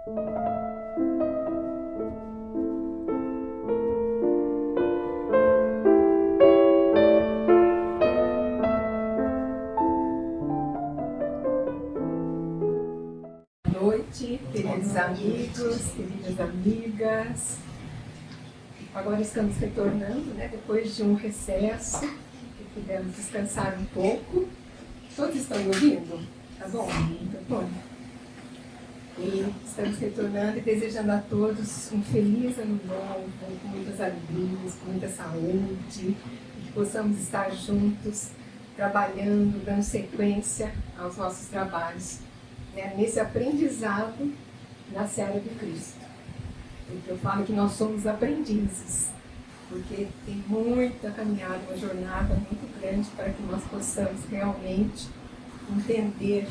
Boa noite, queridos amigos, queridas amigas. Agora estamos retornando, depois de um recesso, que pudemos descansar um pouco. Todos estão me ouvindo? Tá bom? Tá bom. E estamos retornando e desejando a todos um feliz ano novo, com muitas alegrias, com muita saúde, e que possamos estar juntos, trabalhando, dando sequência aos nossos trabalhos, nesse aprendizado na seara do Cristo. Porque eu falo que nós somos aprendizes, porque tem muita caminhada, uma jornada muito grande para que nós possamos realmente entender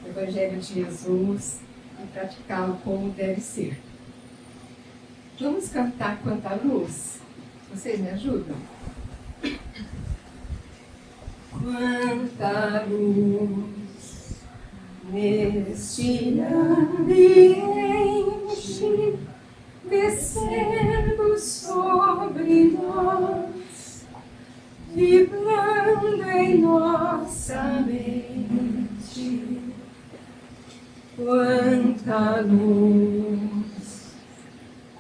o Evangelho de Jesus e praticá-lo como deve ser. Vamos cantar Quanta Luz. Vocês me ajudam? Quanta luz neste ambiente, descendo sobre nós, vibrando em nossa mente. Quanta luz,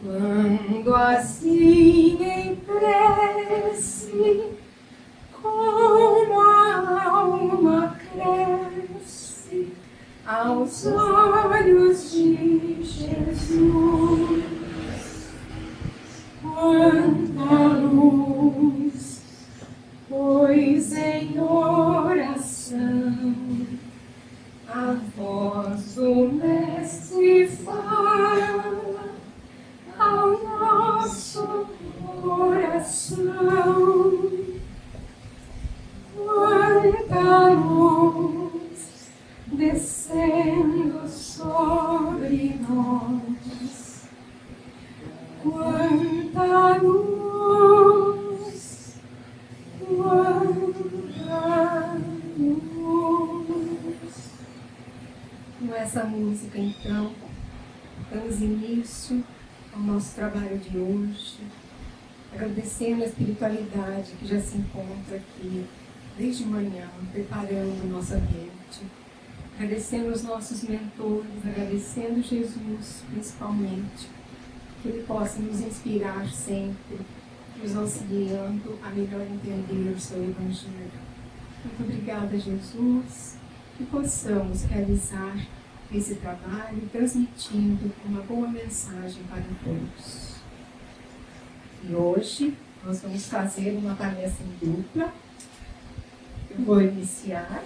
quando assim em prece, como a alma cresce aos olhos de Jesus. Quanta luz, pois em oração a voz do Mestre fala ao nosso coração. Quanta luz descendo sobre nós, quanta luz, quanta luz. Com essa música, então, damos início ao nosso trabalho de hoje, agradecendo a espiritualidade que já se encontra aqui desde manhã, preparando o nosso ambiente, agradecendo os nossos mentores, agradecendo Jesus, principalmente, que Ele possa nos inspirar sempre, nos auxiliando a melhor entender o seu Evangelho. Muito obrigada, Jesus, que possamos realizar esse trabalho, transmitindo uma boa mensagem para todos. E hoje nós vamos fazer uma palestra em dupla. Eu vou iniciar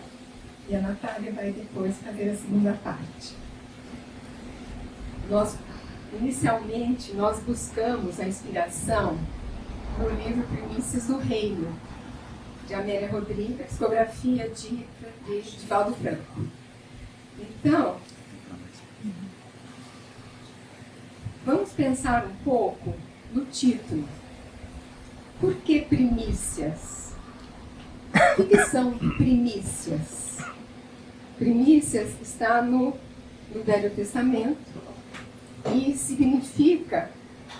e a Natália vai depois fazer a segunda parte. Inicialmente, nós buscamos a inspiração no livro Primícias do Reino, de Amélia Rodrigues, psicografia de Divaldo Franco. Então, vamos pensar um pouco no título. Por que primícias? O que são primícias? Primícias está no Velho Testamento e significa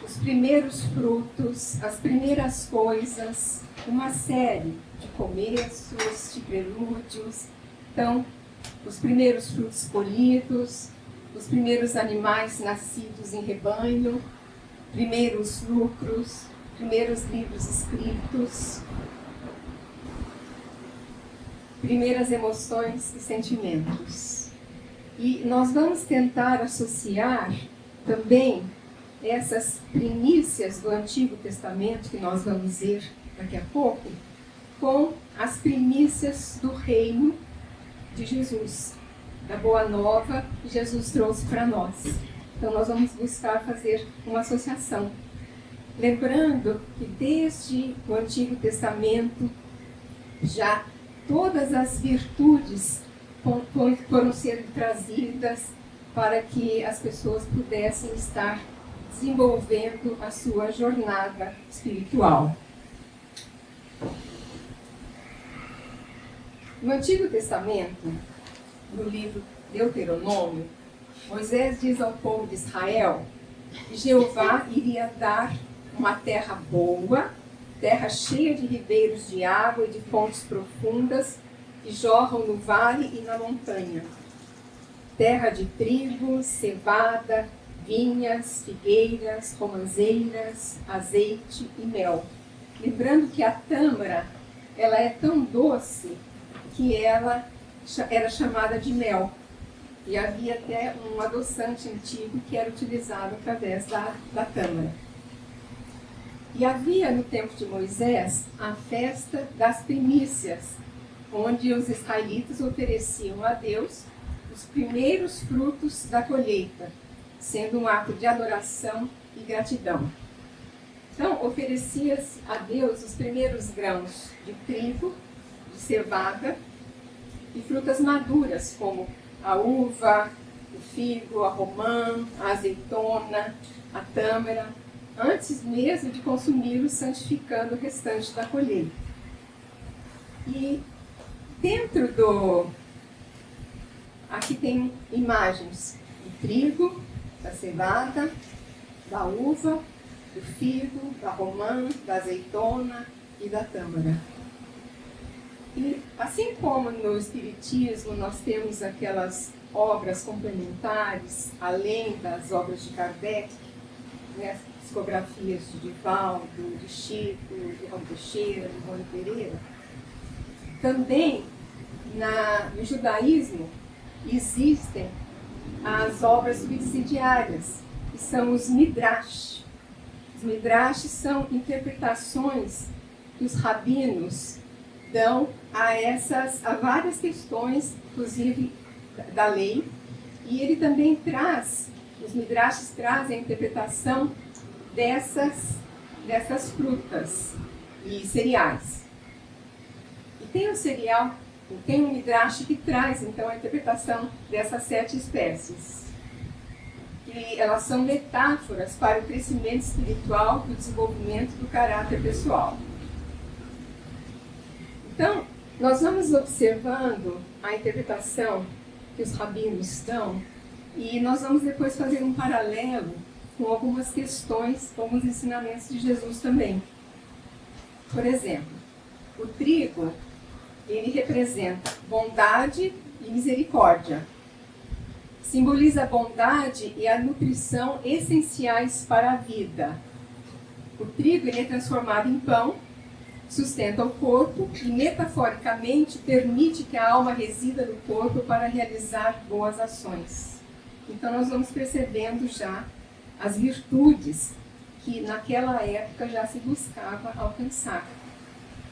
os primeiros frutos, as primeiras coisas, uma série de começos, de prelúdios. Então, os primeiros frutos colhidos, os primeiros animais nascidos em rebanho, primeiros lucros, primeiros livros escritos, primeiras emoções e sentimentos. E nós vamos tentar associar também essas primícias do Antigo Testamento, que nós vamos ver daqui a pouco, com as primícias do reino de Jesus, da Boa Nova que Jesus trouxe para nós. Então nós vamos buscar fazer uma associação. Lembrando que desde o Antigo Testamento já todas as virtudes foram sendo trazidas para que as pessoas pudessem estar desenvolvendo a sua jornada espiritual. No Antigo Testamento, no livro Deuteronômio, Moisés diz ao povo de Israel que Jeová iria dar uma terra boa, terra cheia de ribeiros de água e de fontes profundas que jorram no vale e na montanha. Terra de trigo, cevada, vinhas, figueiras, romãzeiras, azeite e mel. Lembrando que a tâmara, ela é tão doce que ela era chamada de mel. E havia até um adoçante antigo que era utilizado através da tâmara. E havia no tempo de Moisés a festa das primícias, onde os israelitas ofereciam a Deus os primeiros frutos da colheita, sendo um ato de adoração e gratidão. Então, oferecia-se a Deus os primeiros grãos de trigo, de cevada e frutas maduras, como a uva, o figo, a romã, a azeitona, a tâmara, antes mesmo de consumi-los, santificando o restante da colheita. E dentro aqui tem imagens do trigo, da cevada, da uva, do figo, da romã, da azeitona e da tâmara. E assim como no Espiritismo nós temos aquelas obras complementares, além das obras de Kardec, né, psicografias de Divaldo, de Chico, de Raul Teixeira, de Rony Pereira, também no judaísmo existem as obras subsidiárias, que são os midrash. Os midrash são interpretações que os rabinos dão a várias questões, inclusive da lei, e ele também os midrashs trazem a interpretação dessas frutas e cereais. E tem um midrash que traz então a interpretação dessas 7 espécies. E elas são metáforas para o crescimento espiritual e o desenvolvimento do caráter pessoal. Então, nós vamos observando a interpretação que os rabinos dão e nós vamos depois fazer um paralelo com algumas questões, com os ensinamentos de Jesus também. Por exemplo, o trigo, ele representa bondade e misericórdia. Simboliza a bondade e a nutrição essenciais para a vida. O trigo ele é transformado em pão, sustenta o corpo e, metaforicamente, permite que a alma resida no corpo para realizar boas ações. Então, nós vamos percebendo já as virtudes que naquela época já se buscava alcançar.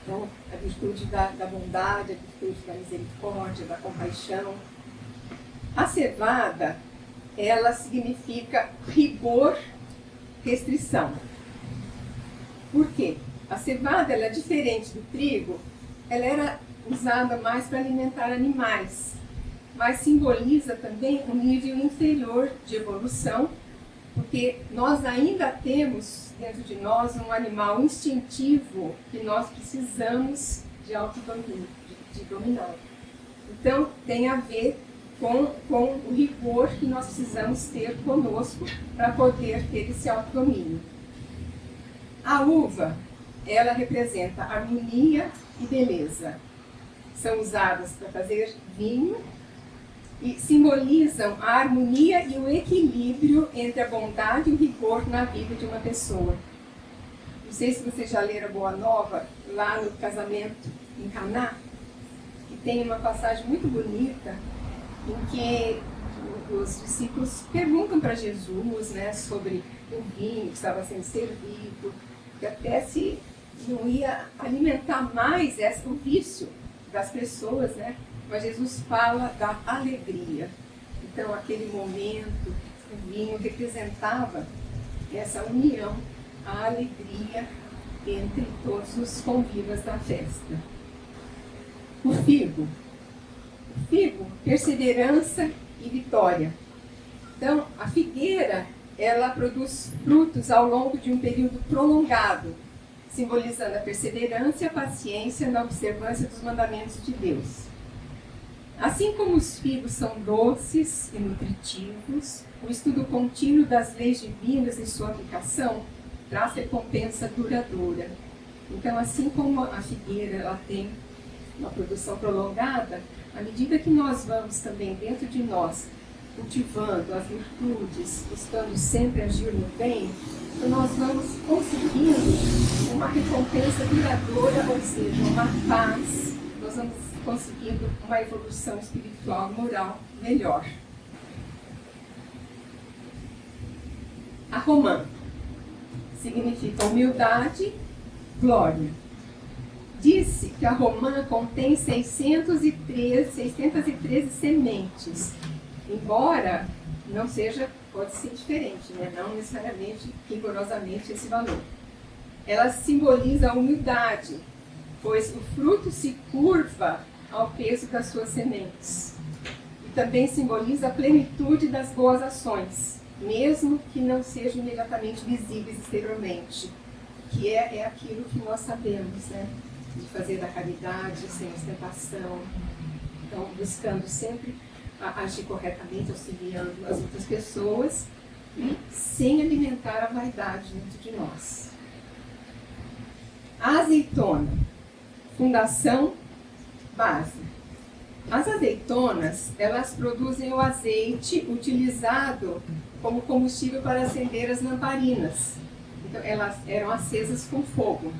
Então, a virtude da bondade, a virtude da misericórdia, da compaixão. A cevada, ela significa rigor, restrição. Por quê? A cevada, ela é diferente do trigo, ela era usada mais para alimentar animais, mas simboliza também um nível inferior de evolução, porque nós ainda temos dentro de nós um animal instintivo que nós precisamos de autodomínio, de dominar. Então, tem a ver com o rigor que nós precisamos ter conosco para poder ter esse autodomínio. A uva, ela representa harmonia e beleza. São usadas para fazer vinho e simbolizam a harmonia e o equilíbrio entre a bondade e o rigor na vida de uma pessoa. Não sei se vocês já leram a Boa Nova, lá no casamento em Caná, que tem uma passagem muito bonita em que os discípulos perguntam para Jesus, né, sobre o vinho que estava sendo servido, que até se não ia alimentar mais o vício das pessoas, né? Mas Jesus fala da alegria. Então, aquele momento, o vinho representava essa união, a alegria entre todos os convivas da festa. O figo, perseverança e vitória. Então, a figueira, ela produz frutos ao longo de um período prolongado, simbolizando a perseverança e a paciência na observância dos mandamentos de Deus. Assim como os figos são doces e nutritivos, o estudo contínuo das leis divinas e sua aplicação traz recompensa duradoura. Então, assim como a figueira ela tem uma produção prolongada, à medida que nós vamos também dentro de nós cultivando as virtudes, buscando sempre agir no bem, então nós vamos conseguindo uma recompensa duradoura, ou seja, uma paz, nós vamos conseguindo uma evolução espiritual, moral melhor. A romã significa humildade, glória. Disse que a romã contém 613 sementes, embora não seja, pode ser diferente, né? Não necessariamente, rigorosamente esse valor. Ela simboliza a humildade, pois o fruto se curva ao peso das suas sementes. E também simboliza a plenitude das boas ações, mesmo que não sejam imediatamente visíveis exteriormente, que é aquilo que nós sabemos, né? De fazer da caridade sem ostentação, então buscando sempre agir corretamente, auxiliando as outras pessoas e sem alimentar a vaidade dentro de nós. A azeitona, fundação, base. As azeitonas, elas produzem o azeite utilizado como combustível para acender as lamparinas. Então, elas eram acesas com fogo.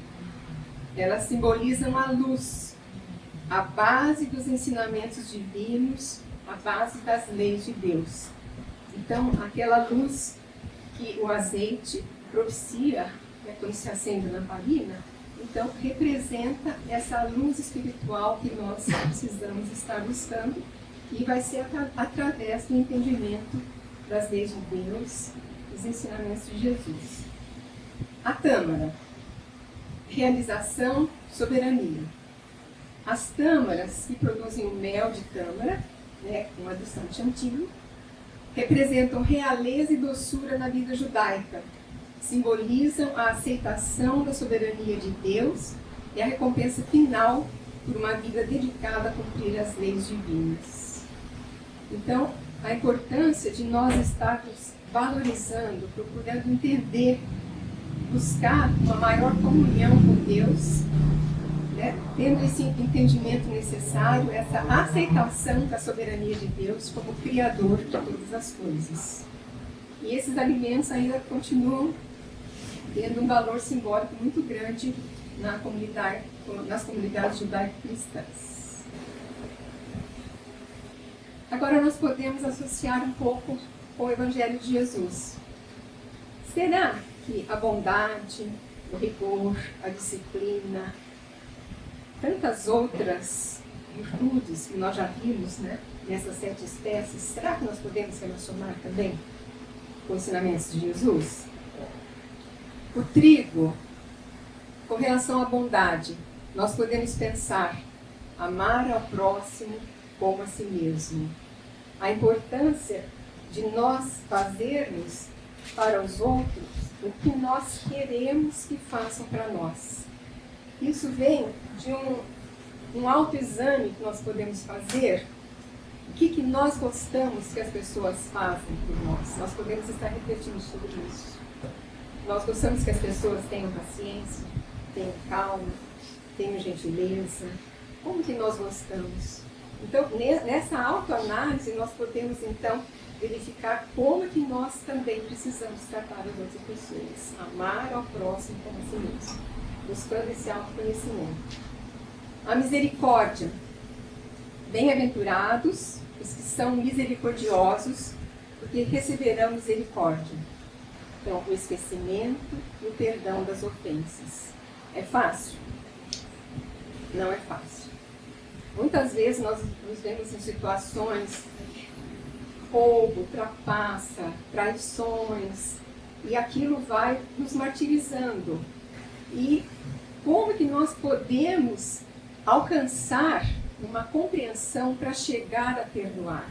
Elas simbolizam a luz, a base dos ensinamentos divinos, a base das leis de Deus. Então, aquela luz que o azeite propicia, né, quando se acende a lamparina, então representa essa luz espiritual que nós precisamos estar buscando, e vai ser através do entendimento das leis de Deus, dos ensinamentos de Jesus. A tâmara, realização, soberania. As tâmaras, que produzem o mel de tâmara, né, um adoçante antigo, representam realeza e doçura na vida judaica, simbolizam a aceitação da soberania de Deus e a recompensa final por uma vida dedicada a cumprir as leis divinas. Então, a importância de nós estarmos valorizando, procurando entender, buscar uma maior comunhão com Deus, né? Tendo esse entendimento necessário, essa aceitação da soberania de Deus como Criador de todas as coisas. E esses alimentos ainda continuam tendo um valor simbólico muito grande nas comunidades judaico-cristãs. Agora nós podemos associar um pouco com o Evangelho de Jesus. Será que a bondade, o rigor, a disciplina, tantas outras virtudes que nós já vimos, né, nessas 7 espécies, será que nós podemos relacionar também com os ensinamentos de Jesus? O trigo, com relação à bondade, nós podemos pensar amar ao próximo como a si mesmo. A importância de nós fazermos para os outros o que nós queremos que façam para nós. Isso vem de um autoexame que nós podemos fazer. O que nós gostamos que as pessoas fazem por nós? Nós podemos estar refletindo sobre isso. Nós gostamos que as pessoas tenham paciência, tenham calma, tenham gentileza. Como que nós gostamos? Então, nessa autoanálise, nós podemos, então, verificar como que nós também precisamos tratar as outras pessoas. Amar ao próximo como a si mesmo, buscando esse autoconhecimento. A misericórdia. Bem-aventurados os que são misericordiosos, porque receberão misericórdia. Então, o esquecimento e o perdão das ofensas. É fácil? Não é fácil. Muitas vezes nós nos vemos em situações roubo, trapaça, traições, e aquilo vai nos martirizando. E como que nós podemos alcançar uma compreensão para chegar a perdoar?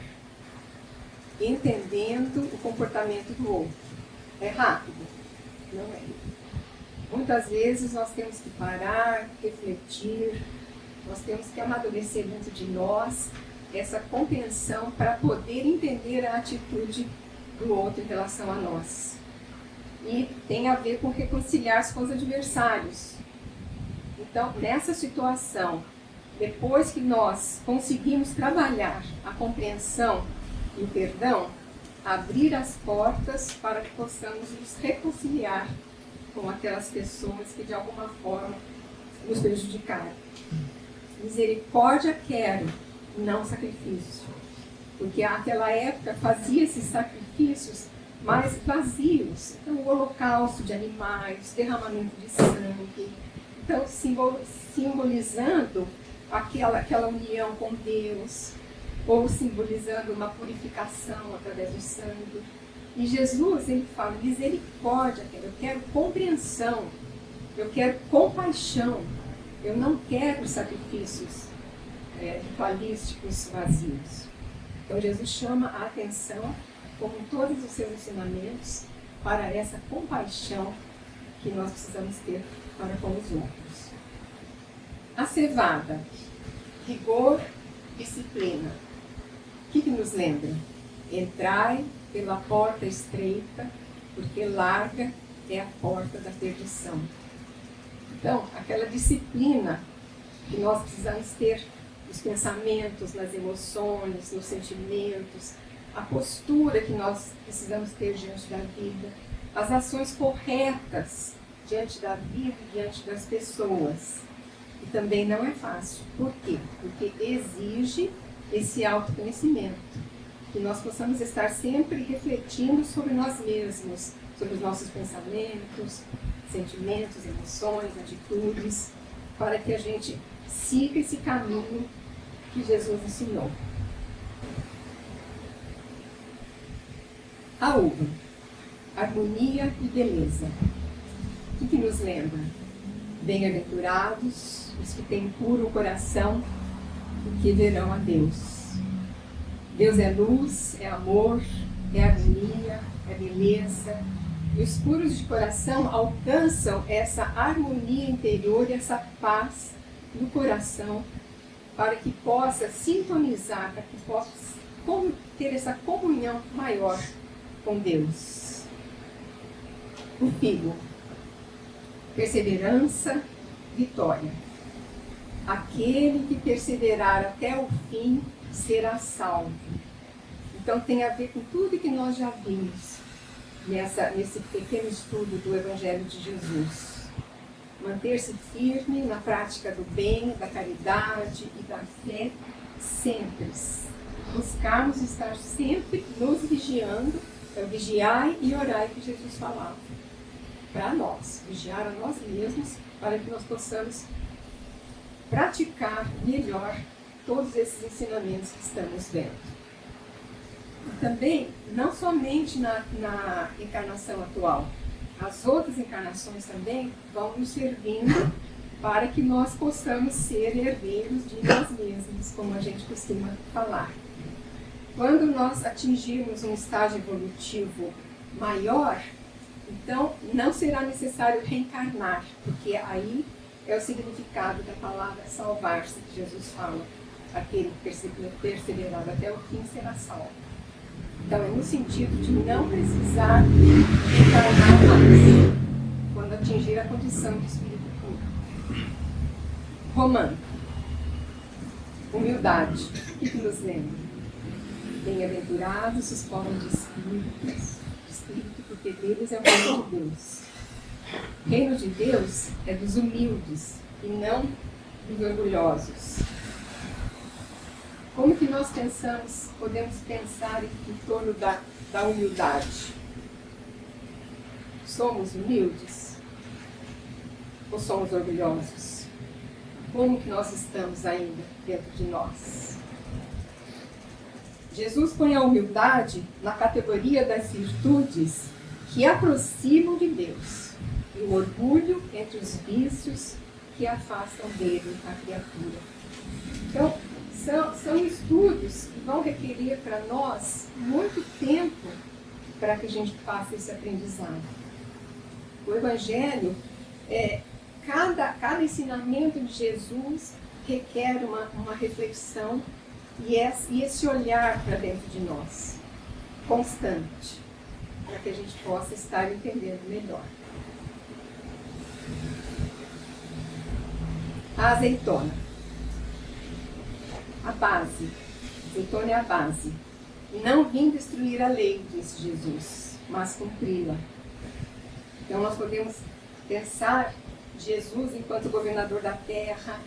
Entendendo o comportamento do outro. É rápido? Não é. Muitas vezes nós temos que parar, refletir, nós temos que amadurecer dentro de nós essa compreensão para poder entender a atitude do outro em relação a nós. E tem a ver com reconciliar-se com os adversários. Então, nessa situação, depois que nós conseguimos trabalhar a compreensão e o perdão, abrir as portas para que possamos nos reconciliar com aquelas pessoas que de alguma forma nos prejudicaram. Misericórdia quero, não sacrifício. Porque naquela época fazia esses sacrifícios mais vazios. Então, o holocausto de animais, derramamento de sangue. Então, simbolizando aquela união com Deus, ou simbolizando uma purificação através do sangue. E Jesus, ele fala, misericórdia, eu quero compreensão, eu quero compaixão, eu não quero sacrifícios ritualísticos vazios. Então, Jesus chama a atenção, como em todos os seus ensinamentos, para essa compaixão que nós precisamos ter para com os outros. A cevada, rigor, disciplina. O que nos lembra? Entrai pela porta estreita, porque larga é a porta da perdição. Então, aquela disciplina que nós precisamos ter nos pensamentos, nas emoções, nos sentimentos, a postura que nós precisamos ter diante da vida, as ações corretas diante da vida e diante das pessoas. E também não é fácil. Por quê? Porque exige esse autoconhecimento, que nós possamos estar sempre refletindo sobre nós mesmos, sobre os nossos pensamentos, sentimentos, emoções, atitudes, para que a gente siga esse caminho que Jesus ensinou. A uva, harmonia e beleza. O que nos lembra? Bem-aventurados os que têm puro coração, porque verão a Deus. Deus é luz, é amor, é harmonia, é beleza. E os puros de coração alcançam essa harmonia interior e essa paz no coração, para que possa sintonizar, para que possa ter essa comunhão maior com Deus. O figo, perseverança, vitória. Aquele que perseverar até o fim será salvo. Então tem a ver com tudo que nós já vimos nesse pequeno estudo do Evangelho de Jesus. Manter-se firme na prática do bem, da caridade e da fé, sempre. Buscarmos estar sempre nos vigiando, vigiai e orai que Jesus falava. Para nós, vigiar a nós mesmos, para que nós possamos praticar melhor todos esses ensinamentos que estamos vendo. E também, não somente na encarnação atual, as outras encarnações também vão nos servindo para que nós possamos ser herdeiros de nós mesmos, como a gente costuma falar. Quando nós atingirmos um estágio evolutivo maior, então não será necessário reencarnar, porque aí é o significado da palavra salvar-se, que Jesus fala. Aquele que perseverar até o fim será salvo. Então é no sentido de não precisar reencarnar mais, quando atingir a condição de espírito puro. Romano. Humildade. O que nos lembra? Bem-aventurados os pobres de espírito, porque deles é o reino de Deus. O reino de Deus é dos humildes e não dos orgulhosos. Como que nós podemos pensar em torno da humildade? Somos humildes? Ou somos orgulhosos? Como que nós estamos ainda dentro de nós? Jesus põe a humildade na categoria das virtudes que aproximam de Deus, e o orgulho entre os vícios que afastam dele a criatura. Então, são estudos que vão requerer para nós muito tempo para que a gente faça esse aprendizado. O Evangelho, cada ensinamento de Jesus requer uma reflexão e esse olhar para dentro de nós, constante, para que a gente possa estar entendendo melhor. A azeitona. A base. A azeitona é a base. Não vim destruir a lei, disse Jesus, mas cumpri-la. Então nós podemos pensar Jesus enquanto governador da terra,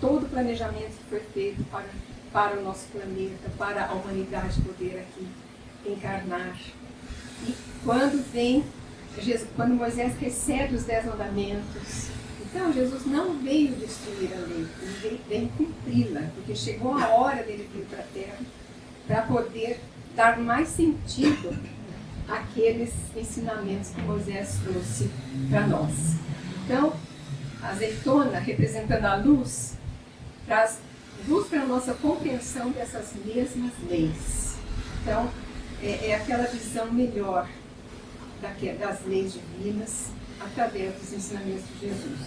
todo o planejamento que foi feito para o nosso planeta, para a humanidade poder aqui encarnar. E quando Moisés recebe os 10 mandamentos, então Jesus não veio destruir a lei, ele veio cumpri-la, porque chegou a hora dele vir para a terra para poder dar mais sentido àqueles ensinamentos que Moisés trouxe para nós. Então, a azeitona, representando a luz, traz luz para a nossa compreensão dessas mesmas leis. Então, é aquela visão melhor das leis divinas através dos ensinamentos de Jesus.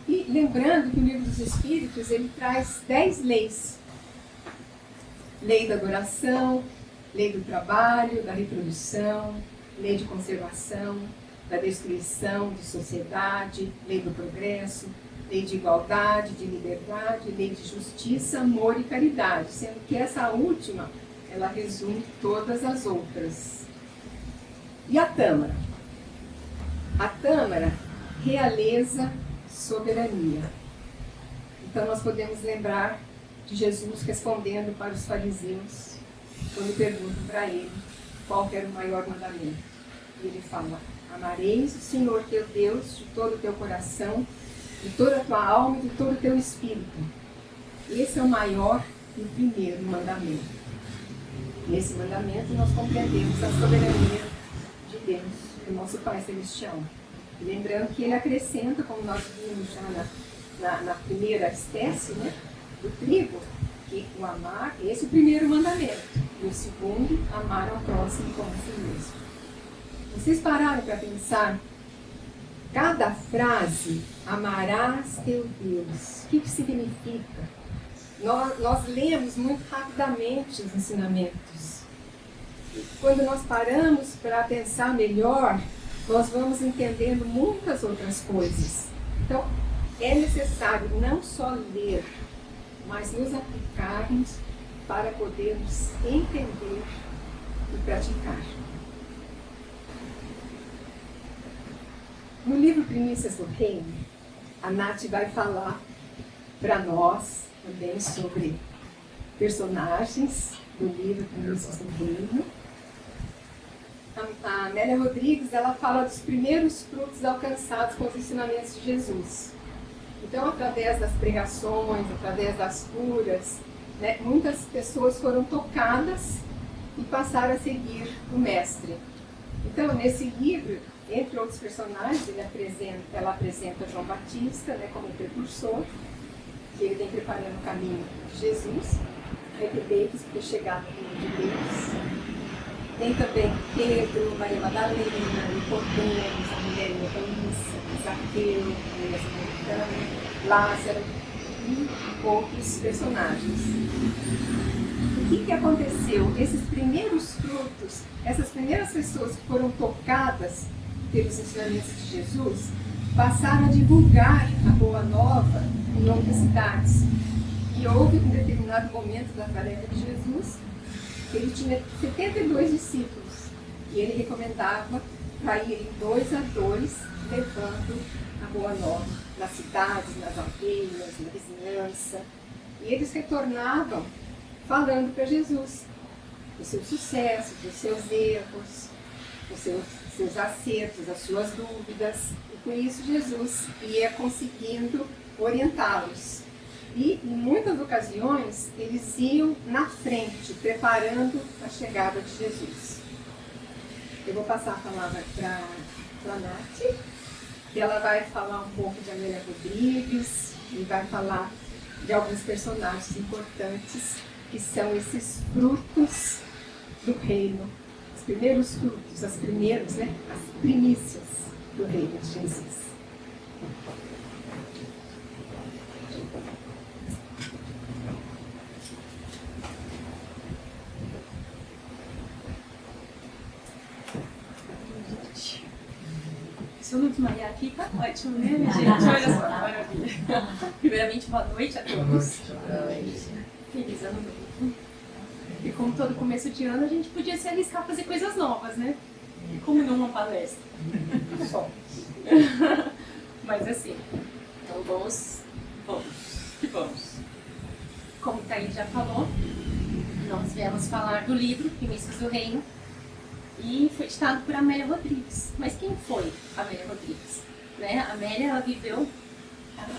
E lembrando que o Livro dos Espíritos, ele traz 10 leis. Lei da adoração, lei do trabalho, da reprodução, lei de conservação, da destruição de sociedade, lei do progresso, lei de igualdade, de liberdade, lei de justiça, amor e caridade, sendo que essa última, ela resume todas as outras. E a Tâmara? A Tâmara, realeza, soberania. Então nós podemos lembrar de Jesus respondendo para os fariseus, quando perguntam para ele qual era o maior mandamento. E ele fala: amareis o Senhor teu Deus de todo o teu coração, de toda a tua alma e de todo o teu espírito. Esse é o maior e o primeiro mandamento. Nesse mandamento nós compreendemos a soberania de Deus, do nosso Pai Celestial. E lembrando que ele acrescenta, como nós vimos já na primeira espécie, né, do trigo, que o amar, esse é o primeiro mandamento. E o segundo, amar ao próximo como a si mesmo. Vocês pararam para pensar? Cada frase, amarás teu Deus, o que significa? Nós lemos muito rapidamente os ensinamentos. E quando nós paramos para pensar melhor, nós vamos entendendo muitas outras coisas. Então, é necessário não só ler, mas nos aplicarmos para podermos entender e praticar. No livro Primícias do Reino, a Nath vai falar para nós também sobre personagens do livro Primícias do Reino. A Amélia Rodrigues, ela fala dos primeiros frutos alcançados com os ensinamentos de Jesus. Então, através das pregações, através das curas, né, muitas pessoas foram tocadas e passaram a seguir o Mestre. Então, nesse livro, entre outros personagens, ela apresenta João Batista, né, como precursor, que ele vem preparando o caminho de Jesus, arrependidos por ter chegado ao reino de Deus. Tem também Pedro, Maria Madalena, Nicodemos, a mulher evangelista, Zaqueu, a mulher samaritana, Lázaro e outros personagens. O que aconteceu? Esses primeiros frutos, essas primeiras pessoas que foram tocadas pelos ensinamentos de Jesus, passaram a divulgar a Boa Nova em outras cidades. E houve um determinado momento da tarefa de Jesus, ele tinha 72 discípulos e ele recomendava para irem 2 a 2, levando a Boa Nova nas cidades, nas aldeias, na vizinhança. E eles retornavam falando para Jesus dos seus sucessos, dos seus erros, dos seus acertos, das suas dúvidas. E com isso Jesus ia conseguindo orientá-los. E, em muitas ocasiões, eles iam na frente, preparando a chegada de Jesus. Eu vou passar a palavra para a Nath, e ela vai falar um pouco de Amélia Rodrigues, e vai falar de alguns personagens importantes, que são esses frutos do reino, os primeiros frutos, as primícias do reino de Jesus. Se eu não desmaiar aqui, tá ótimo, né, minha gente? Olha só, maravilha. Primeiramente, boa noite a todos. Feliz ano novo. E como todo começo de ano, a gente podia se arriscar a fazer coisas novas, né? E como não uma palestra? Só. Mas assim, então vamos. Como o Thaís já falou, nós viemos falar do livro Primícias do Reino e foi ditado por Amélia Rodrigues. Mas quem foi Amélia Rodrigues? Né? A Amélia, ela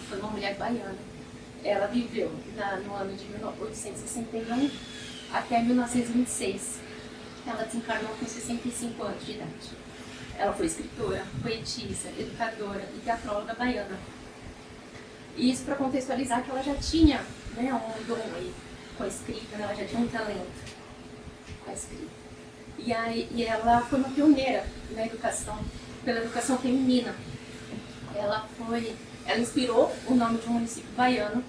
foi uma mulher baiana. Ela viveu no ano de 1861 até 1926. Ela desencarnou com 65 anos de idade. Ela foi escritora, poetisa, educadora e teatróloga baiana. E isso para contextualizar que ela já tinha, né, um dom aí com a escrita, né? Ela já tinha um talento com a escrita. E ela foi uma pioneira na educação, pela educação feminina. Ela inspirou o nome de um município baiano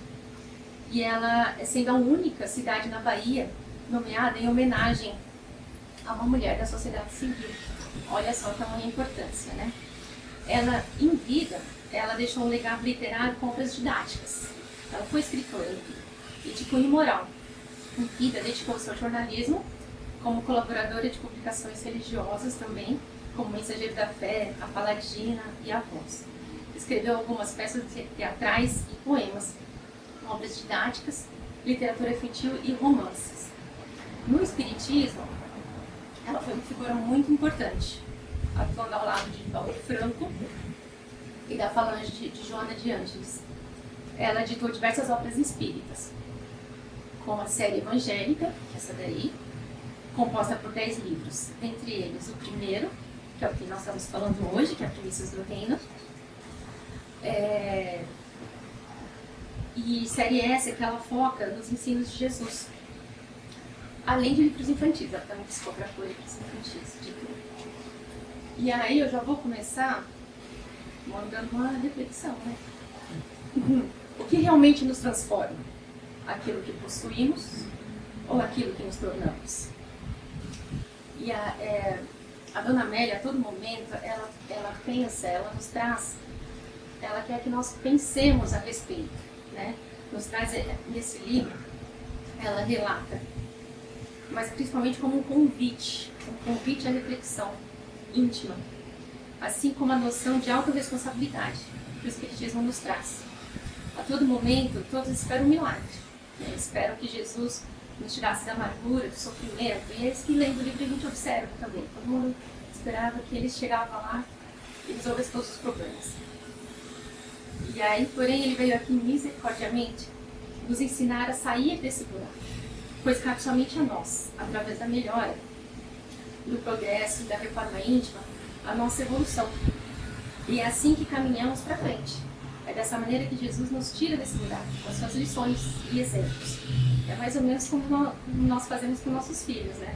e ela, sendo a única cidade na Bahia nomeada em homenagem a uma mulher da sociedade civil. Olha só a tamanha importância, né? Ela, em vida, ela deixou um legado literário com obras didáticas. Ela foi escritora em vida e de cunho moral. Em vida, dedicou-se ao jornalismo, como colaboradora de publicações religiosas também, como Mensageiro da Fé, A Paladina e A Voz. Escreveu algumas peças teatrais e poemas, obras didáticas, literatura infantil e romances. No Espiritismo, ela foi uma figura muito importante, atuando ao lado de Valdo Franco e da falange de Joana de Ângeles. Ela editou diversas obras espíritas, como a série evangélica, essa daí, composta por 10 livros, dentre eles o primeiro, que é o que nós estamos falando hoje, que é Primícias do Reino, e série essa que ela foca nos ensinos de Jesus, além de livros infantis, ela também psicografou livros infantis, de tudo. E aí eu já vou começar mandando uma reflexão, né? O que realmente nos transforma? Aquilo que possuímos ou aquilo que nos tornamos? E a Dona Amélia, a todo momento, ela pensa, ela nos traz, ela quer que nós pensemos a respeito, né? Nos traz nesse livro, ela relata, mas principalmente como um convite à reflexão íntima, assim como a noção de autorresponsabilidade que o Espiritismo nos traz. A todo momento, todos esperam um milagre, né? Esperam que Jesus nos tirasse da amargura, do sofrimento, e é isso que lendo o livro a gente observa também. Todo mundo esperava que ele chegava lá e resolvesse todos os problemas. E aí, porém, ele veio aqui misericordiamente nos ensinar a sair desse buraco, pois cabe somente a nós, através da melhora, do progresso, da reforma íntima, a nossa evolução. E é assim que caminhamos para frente. É dessa maneira que Jesus nos tira desse buraco, com as suas lições e exemplos. É mais ou menos como nós fazemos com nossos filhos, né?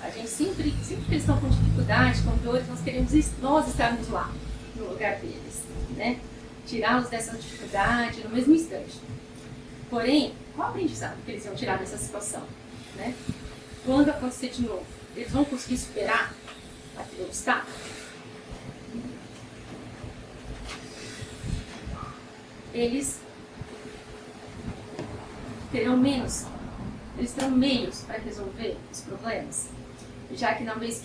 A gente sempre que eles estão com dificuldade, com dores, nós queremos nós estarmos lá, no lugar deles, né? Tirá-los dessa dificuldade no mesmo instante. Porém, qual aprendizado que eles iam tirar dessa situação, né? Quando acontecer de novo, eles vão conseguir superar aquele obstáculo? Eles terão meios para resolver os problemas, já que na vez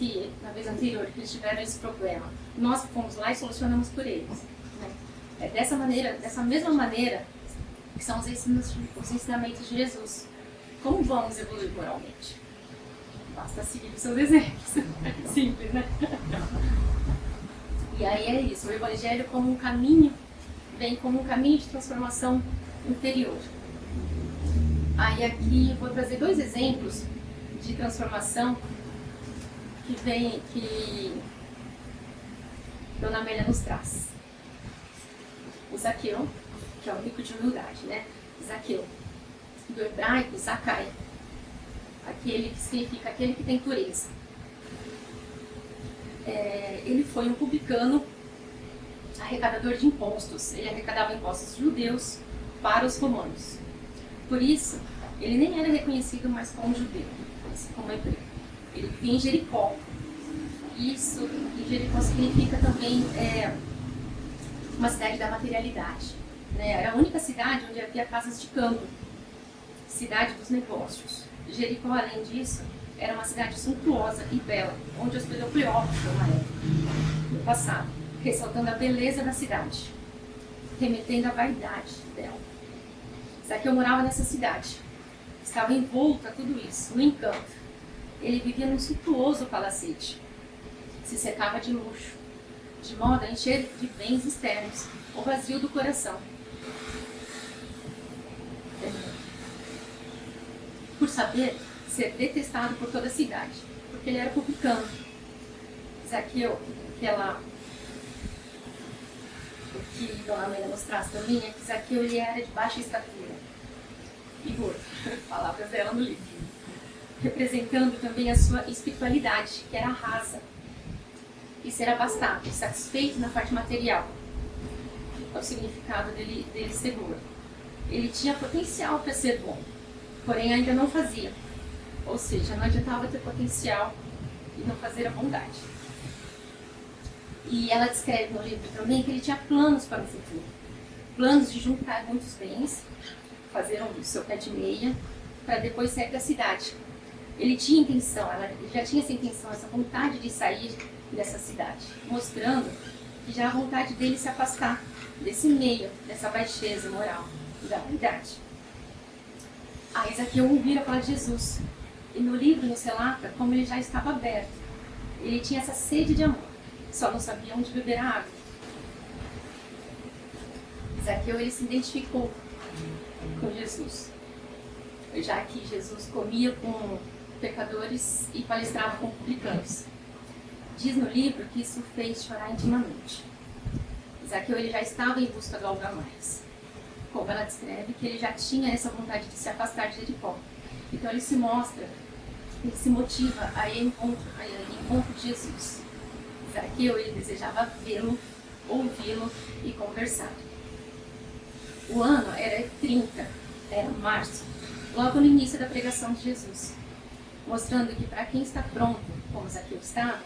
anterior que eles tiveram esse problema, nós fomos lá e solucionamos por eles, né? É dessa mesma maneira que são os ensinamentos de Jesus. Como vamos evoluir moralmente? Basta seguir os seus exemplos. Simples, né? E aí é isso, o Evangelho como um caminho, vem como um caminho de transformação interior. Aí aqui eu vou trazer 2 exemplos de transformação que Dona Amélia nos traz. O Zaqueu, que é o rico de humildade, né? Zaqueu, do hebraico, Zakai, aquele que significa aquele que tem pureza. Ele foi um publicano arrecadador de impostos. Ele arrecadava impostos judeus para os romanos. Por isso, ele nem era reconhecido mais como judeu, mas como hebreu. Ele vivia em Jericó. Isso em Jericó significa também uma cidade da materialidade, né? Era a única cidade onde havia casas de campo, cidade dos negócios. Jericó, além disso, era uma cidade suntuosa e bela, onde hospedou Cleópatra na época, no passado, ressaltando a beleza da cidade, remetendo à vaidade dela. Zaqueu morava nessa cidade, estava envolto a tudo isso, no encanto. Ele vivia num suntuoso palacete, se cercava de luxo, de modo a encher de bens externos o vazio do coração. Por saber ser detestado por toda a cidade, porque ele era publicano. Zaqueu, o que Dona Amélia nos traz também é que Zaqueu ele era de baixa estatura e gordo, palavras dela no livro, representando também a sua espiritualidade, que era rasa, e ser abastado, satisfeito na parte material. É o significado dele ser gordo. Ele tinha potencial para ser bom, porém ainda não fazia. Ou seja, não adiantava ter potencial e não fazer a bondade. E ela descreve no livro também que ele tinha planos para o futuro. Planos de juntar muitos bens, fazer o seu pé de meia, para depois sair da cidade. Ele tinha intenção, ele já tinha essa intenção, essa vontade de sair dessa cidade, mostrando que já a vontade dele se afastar desse meio, dessa baixeza moral, da vaidade. Aí Zaqueu ouvira falar de Jesus. E no livro nos relata como ele já estava aberto. Ele tinha essa sede de amor, só não sabia onde beber a água. Zaqueu ele se identificou com Jesus, já que Jesus comia com pecadores e palestrava com publicanos. Diz no livro que isso fez chorar intimamente. Zaqueu ele já estava em busca do algo a mais. Como ela descreve, que ele já tinha essa vontade de se afastar de Jericó. Então ele se mostra, ele se motiva a ir ao encontro de Jesus. Zaqueu ele desejava vê-lo, ouvi-lo e conversar. O ano era 30, era março, logo no início da pregação de Jesus, mostrando que para quem está pronto, como Zaqueu estava,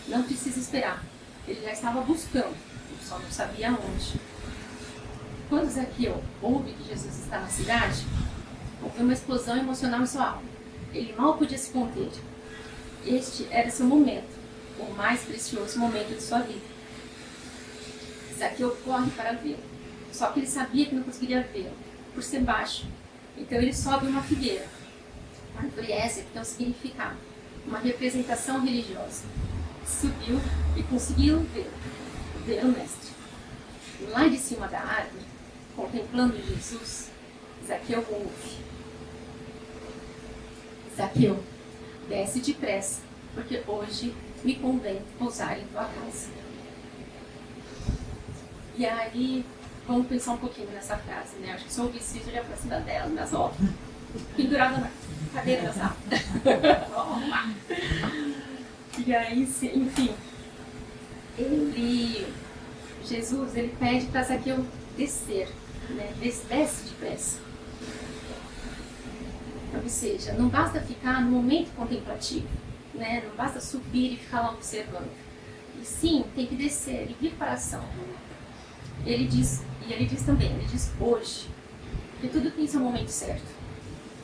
não precisa esperar. Ele já estava buscando, só não sabia onde. Quando Zaqueu ouve que Jesus está na cidade, houve uma explosão emocional em sua alma. Ele mal podia se conter. Este era seu momento, o mais precioso momento de sua vida. Zaqueu corre para vê-lo, só que ele sabia que não conseguiria vê-lo, por ser baixo. Então ele sobe uma figueira. A árvore essa que tem um significado, uma representação religiosa. Subiu e conseguiu ver o mestre. E lá de cima da árvore, contemplando Jesus, Zaqueu ouve: Zaqueu, desce depressa, porque hoje me convém pousar em tua casa. E aí, vamos pensar um pouquinho nessa frase, né? Acho que se eu ouvisse isso, eu já fosse cima dela, nas obras, pendurada na cadeira da sala. E aí, enfim, Jesus, ele pede para Zaqueu descer, né? Desce depressa. Ou seja, não basta ficar no momento contemplativo, né? Não basta subir e ficar lá observando. E sim, tem que descer e vir para a ação. Ele diz hoje, porque tudo tem seu momento certo,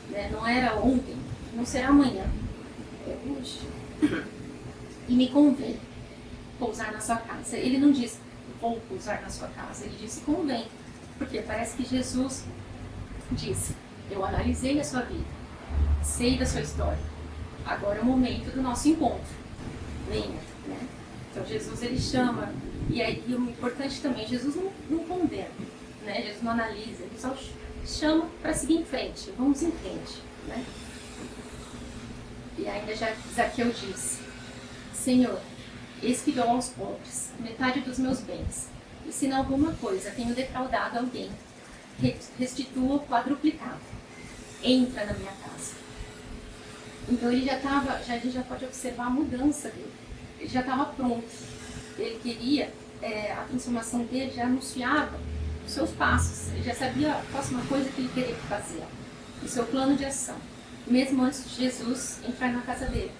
né? Não era ontem, não será amanhã, é hoje. E me convém pousar na sua casa. Ele não diz, vou pousar na sua casa, ele disse convém, porque parece que Jesus disse, eu analisei a sua vida, sei da sua história, agora é o momento do nosso encontro, venha, né? Então Jesus ele chama, e o importante também, Jesus não condena, né? Jesus não analisa, ele só chama para seguir em frente, vamos em frente, né? E ainda já Zaqueu diz, Senhor, eis que dou aos pobres metade dos meus bens, e se em alguma coisa tenho defraudado alguém, restitua o quadruplicado, entra na minha casa. Então ele a gente já pode observar a mudança dele, ele já estava pronto, ele queria, a transformação dele já anunciava os seus passos, ele já sabia a próxima coisa que ele teria que fazer, o seu plano de ação, mesmo antes de Jesus entrar na casa dele.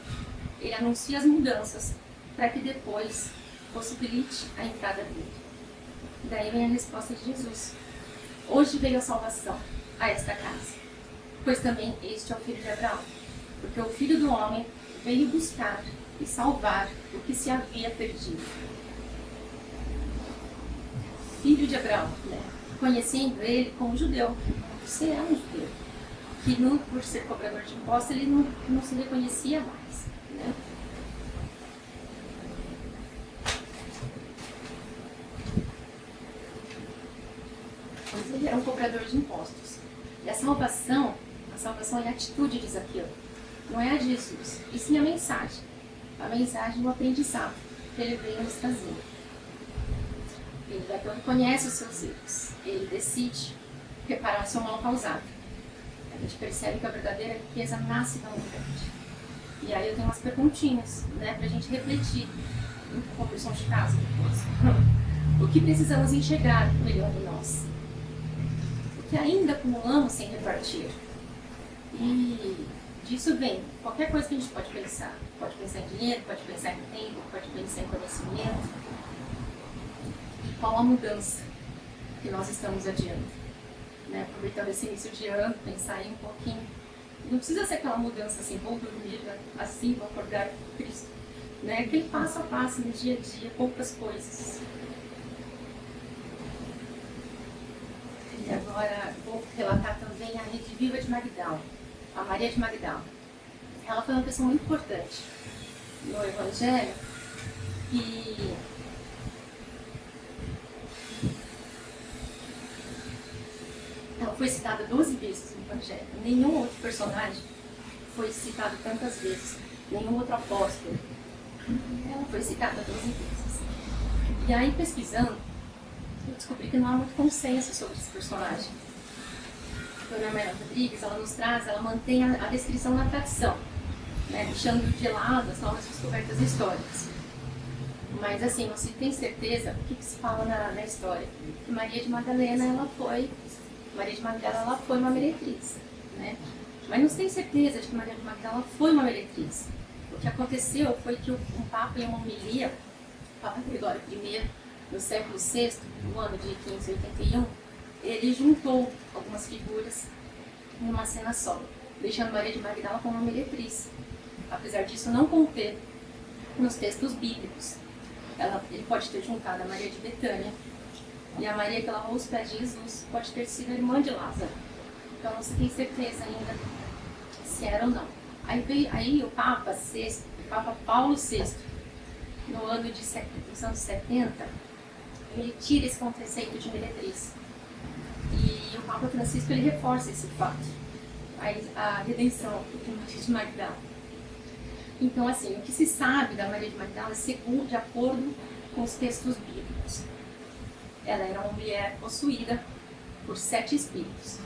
Ele anuncia as mudanças para que depois possibilite a entrada dele. Daí vem a resposta de Jesus. Hoje veio a salvação a esta casa, pois também este é o filho de Abraão, porque o Filho do Homem veio buscar e salvar o que se havia perdido. Filho de Abraão, né? Conhecendo ele como judeu. Você é um judeu, que por ser cobrador de impostos ele não se reconhecia mais, né? Mas ele era um cobrador de impostos. E a salvação é a atitude de Zaqueu. Não é a de Jesus, e sim a mensagem do aprendizado que ele veio nos trazer. Ele reconhece os seus erros, ele decide reparar o seu mal causado. A gente percebe que a verdadeira riqueza nasce da humildade. E aí eu tenho umas perguntinhas, né, pra gente refletir como lição de casa depois. O que precisamos enxergar melhor em nós? O que ainda acumulamos sem repartir? E disso vem qualquer coisa que a gente pode pensar. Pode pensar em dinheiro, pode pensar em tempo, pode pensar em conhecimento. Qual a mudança que nós estamos adiando? Né? Aproveitando esse início de ano, pensar aí um pouquinho. Não precisa ser aquela mudança assim, vou dormir, assim vou acordar com Cristo. Né? Aquele passo a passo, no dia a dia, poucas coisas. E agora vou relatar também a Rede Viva de Magdala, a Maria de Magdala. Ela foi uma pessoa muito importante no Evangelho e ela foi citada 12 vezes no Evangelho. Nenhum outro personagem foi citado tantas vezes, nenhum outro apóstolo. Ela foi citada 12 vezes. E aí, pesquisando, eu descobri que não há muito consenso sobre esse personagem. A Dona Amélia Rodrigues, ela mantém a descrição na tradição, né, deixando de lado as novas descobertas históricas. Mas assim, não se tem certeza o que se fala na história. Que Maria de Magdala ela foi uma meretriz, né? Mas não se tem certeza de que Maria de Magdala foi uma meretriz. O que aconteceu foi que um Papa, em uma homilia, o Papa Gregório I, no século VI, no ano de 1581, ele juntou algumas figuras em uma cena só, deixando Maria de Magdala como uma meretriz. Apesar disso não conter nos textos bíblicos. Ele pode ter juntado a Maria de Betânia e a Maria que lavou os pés de Jesus pode ter sido a irmã de Lázaro. Então não se tem certeza ainda se era ou não. Aí o Papa Paulo VI, no ano dos anos 70, ele tira esse conceito de meretriz. E o Papa Francisco ele reforça esse fato, a redenção de Maria de Magdala. Então, assim, o que se sabe da Maria de Magdala, segundo, de acordo com os textos bíblicos, ela era uma mulher possuída por 7 espíritos.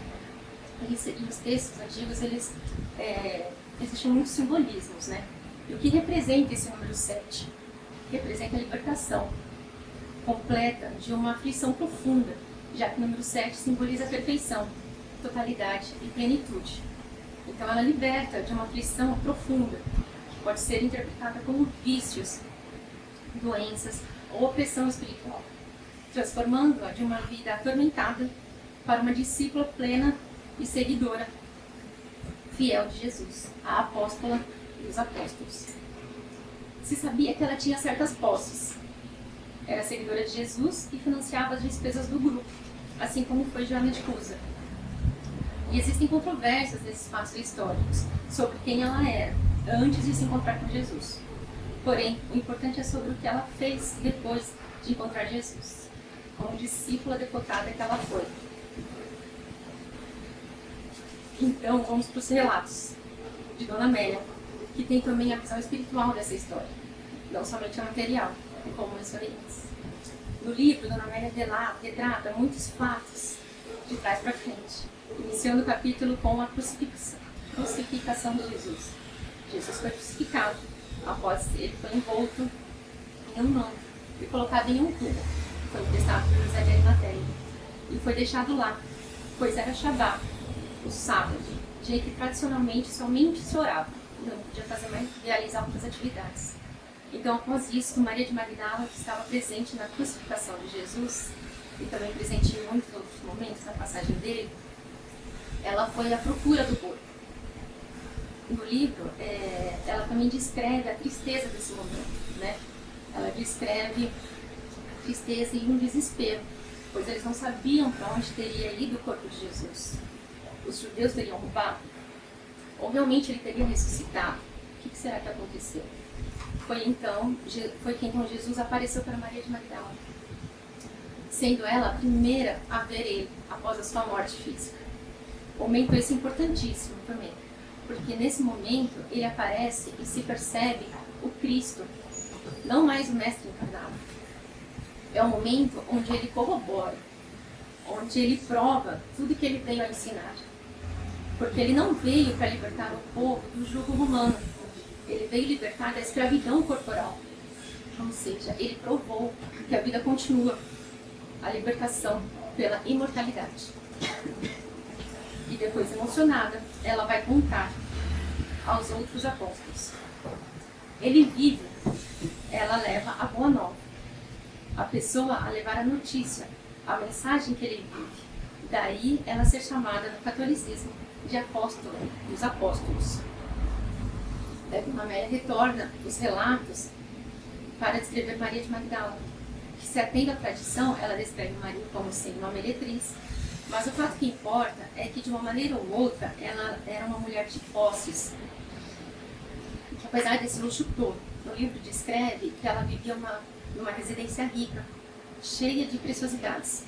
E os textos antigos, existem muitos simbolismos, né? E o que representa esse número 7? Representa a libertação completa de uma aflição profunda, já que o número 7 simboliza a perfeição, totalidade e plenitude. Então ela liberta de uma aflição profunda, que pode ser interpretada como vícios, doenças ou opressão espiritual, transformando-a de uma vida atormentada para uma discípula plena e seguidora, fiel de Jesus, a apóstola dos apóstolos. Se sabia que ela tinha certas posses, era seguidora de Jesus e financiava as despesas do grupo, assim como foi Joana de Cusa. E existem controvérsias nesses fatos históricos sobre quem ela era antes de se encontrar com Jesus. Porém, o importante é sobre o que ela fez depois de encontrar Jesus, como discípula devotada que ela foi. Então, vamos para os relatos de Dona Amélia, que tem também a visão espiritual dessa história, não somente a material, como mencionei antes. No livro, Dona Amélia retrata muitos fatos de trás para frente, iniciando o capítulo com a crucificação de Jesus. Jesus foi crucificado, após ele foi envolto em um manto e colocado em um tubo, foi emprestado por José de Arimateia, e foi deixado lá, pois era Shabá, o sábado, dia que tradicionalmente somente se orava, não podia fazer mais, realizar outras atividades. Então, após isso, Maria de Magdala, que estava presente na crucificação de Jesus, e também presente em muitos outros momentos na passagem dele, ela foi à procura do corpo. No livro, ela também descreve a tristeza desse momento, né? Ela descreve a tristeza e um desespero, pois eles não sabiam para onde teria ido o corpo de Jesus. Os judeus teriam roubado? Ou realmente ele teria ressuscitado? O que será que aconteceu? Foi que então Jesus apareceu para Maria de Magdala, sendo ela a primeira a ver ele após a sua morte física. Momento esse importantíssimo também, porque nesse momento ele aparece e se percebe o Cristo, não mais o Mestre encarnado. É um momento onde ele corrobora, onde ele prova tudo que ele veio a ensinar. Porque ele não veio para libertar o povo do jugo romano, ele veio libertar da escravidão corporal. Ou seja, ele provou que a vida continua, a libertação pela imortalidade. E depois, emocionada, ela vai contar aos outros apóstolos. Ele vive, ela leva a boa nova. A pessoa a levar a notícia, a mensagem que ele vive. Daí ela ser chamada no catolicismo de apóstolo, dos apóstolos. Uma Amélia retorna os relatos para descrever Maria de Magdala, que, se atende à tradição, ela descreve Maria como sendo uma meretriz, mas o fato que importa é que, de uma maneira ou outra, ela era uma mulher de posses, que, apesar desse luxo todo, no livro descreve que ela vivia numa residência rica, cheia de preciosidades.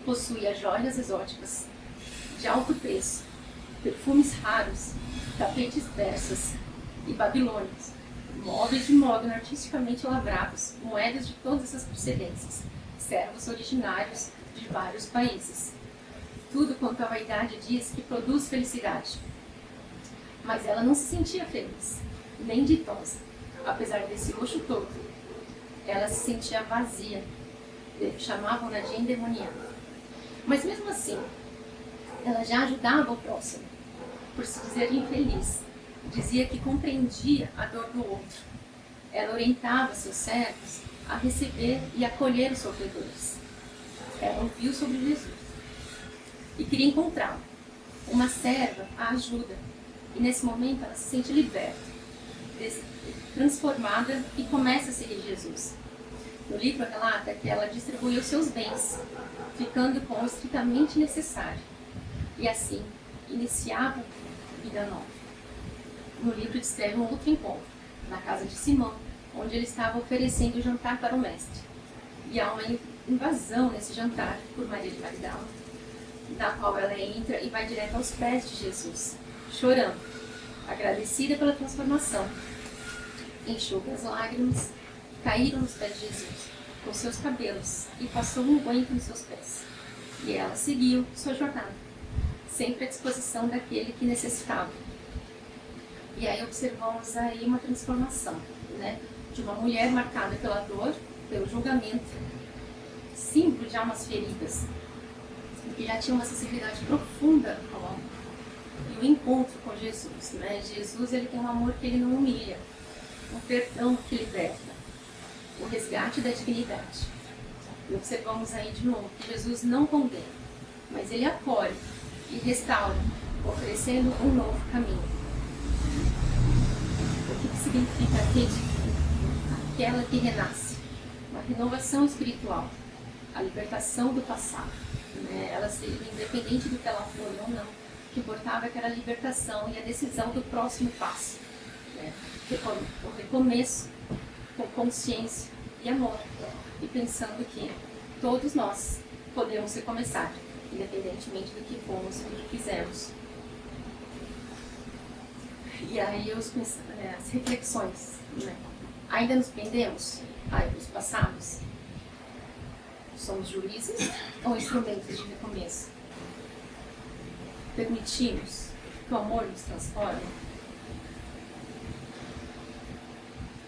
Possuía joias exóticas, de alto preço, perfumes raros, tapetes persas e babilônios, móveis de mogno artisticamente lavrados, moedas de todas essas procedências, servos originários de vários países. Tudo quanto a vaidade diz que produz felicidade. Mas ela não se sentia feliz, nem ditosa, apesar desse luxo todo. Ela se sentia vazia, chamavam-na de endemoniada. Mas mesmo assim, ela já ajudava o próximo, por se dizer infeliz. Dizia que compreendia a dor do outro. Ela orientava seus servos a receber e acolher os sofredores. Ela ouviu sobre Jesus e queria encontrá-lo. Uma serva a ajuda, e nesse momento ela se sente liberta, transformada, e começa a seguir Jesus. No livro relata que ela distribuiu seus bens, ficando com o estritamente necessário, e assim iniciava vida nova. No livro descreve um outro encontro, na casa de Simão, onde ele estava oferecendo o jantar para o mestre. E há uma invasão nesse jantar por Maria de Magdala, na qual ela entra e vai direto aos pés de Jesus, chorando, agradecida pela transformação. Enxuga as lágrimas, caíram nos pés de Jesus, com seus cabelos, e passou um guento nos seus pés. E ela seguiu sua jornada, sempre à disposição daquele que necessitava. E aí observamos aí uma transformação, né? De uma mulher marcada pela dor, pelo julgamento, símbolo de almas feridas, que já tinha uma sensibilidade profunda ao amor. E o encontro com Jesus, né? Jesus, ele tem um amor que ele não humilha, um perdão que liberta, o resgate da dignidade. E observamos aí de novo que Jesus não condena, mas ele acolhe e restaura, oferecendo um novo caminho. O que significa aquela que renasce? Uma renovação espiritual, a libertação do passado, né? Ela seria independente do que ela foi ou não, o que importava é que era a libertação e a decisão do próximo passo, né? O recomeço com consciência e amor, e pensando que todos nós podemos recomeçar, independentemente do que fomos e do que fizemos. E aí as reflexões, né? Ainda nos prendemos aos passados? Somos juízes ou instrumentos de recomeço? Permitimos que o amor nos transforme?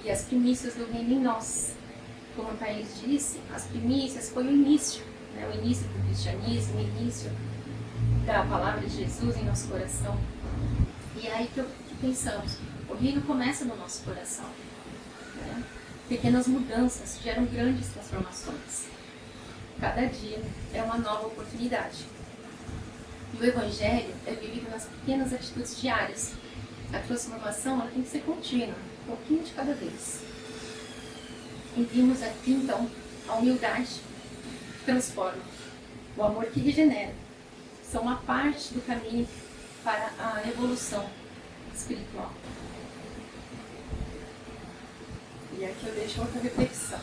E as primícias do reino em nós, como a Thaís disse, as primícias foi o início, né? O início do cristianismo, o início da palavra de Jesus em nosso coração. E aí que pensamos, o reino começa no nosso coração, né? Pequenas mudanças geram grandes transformações. Cada dia é uma nova oportunidade. E o Evangelho é vivido nas pequenas atitudes diárias. A transformação ela tem que ser contínua, um pouquinho de cada vez. E vimos aqui, então, a humildade que transforma, o amor que regenera. São uma parte do caminho para a evolução espiritual. E aqui eu deixo outra reflexão.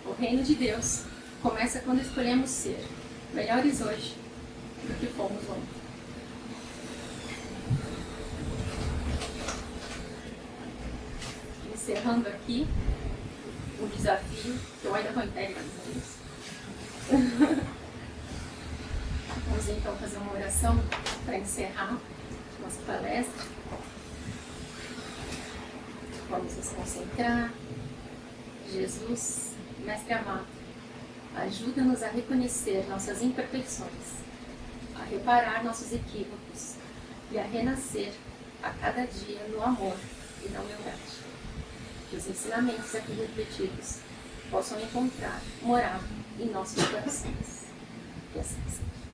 O reino de Deus começa quando escolhemos ser melhores hoje do que fomos ontem. Encerrando aqui o desafio, que eu ainda vou entregar isso. Vamos então fazer uma oração para encerrar nossa palestra. Vamos nos concentrar. Jesus, Mestre amado, ajuda-nos a reconhecer nossas imperfeições, a reparar nossos equívocos e a renascer a cada dia no amor e na humildade. Que os ensinamentos aqui refletidos possam encontrar morada em nossos corações. E assim seja.